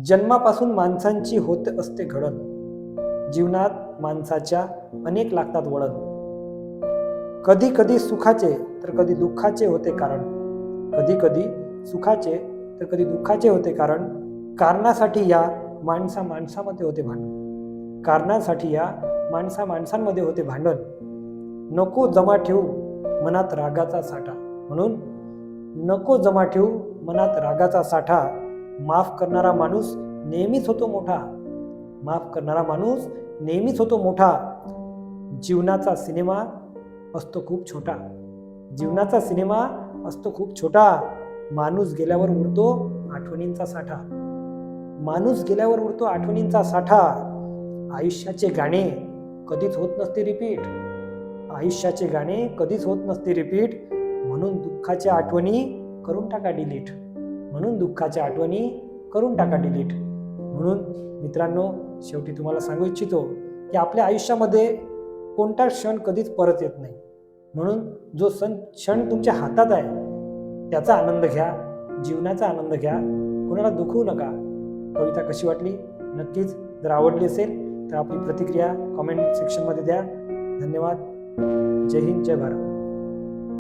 जन्मापासून माणसांची होत असते घडण, जीवनात माणसाच्या अनेक लागतात वळण. कधी कधी सुखाचे तर कधी दुःखाचे होते कारण, कधी कधी सुखाचे तर कधी दुःखाचे होते कारण. कारणासाठी या माणसा माणसामध्ये होते भांडण, कारणासाठी या माणसा माणसांमध्ये होते भांडण. नको जमा ठेवू मनात रागाचा साठा, म्हणून नको जमा ठेवू मनात रागाचा साठा. माफ करणारा माणूस नेहमीच होतो मोठा, माफ करणारा माणूस नेहमीच होतो मोठा. जीवनाचा सिनेमा असतो खूप छोटा, जीवनाचा सिनेमा असतो खूप छोटा. माणूस गेल्यावर उरतो आठवणींचा साठा, माणूस गेल्यावर उरतो आठवणींचा साठा. आयुष्याचे गाणे कधीच होत नसते रिपीट, आयुष्याचे गाणे कधीच होत नसते रिपीट. म्हणून दुःखाच्या आठवणी करून टाका डिलीट, म्हणून दुःखाच्या आठवणी करून टाका डिलीट. म्हणून मित्रांनो, शेवटी तुम्हाला सांगू इच्छितो की आपल्या आयुष्यामध्ये कोणता क्षण कधीच परत येत नाही. म्हणून जो क्षण तुमच्या हातात आहे त्याचा आनंद घ्या, जीवनाचा आनंद घ्या, कोणाला दुखवू नका. कविता कशी वाटली नक्कीच जर आवडली असेल तर आपली प्रतिक्रिया कॉमेंट सेक्शनमध्ये द्या. धन्यवाद. जय हिंद, जय भारत.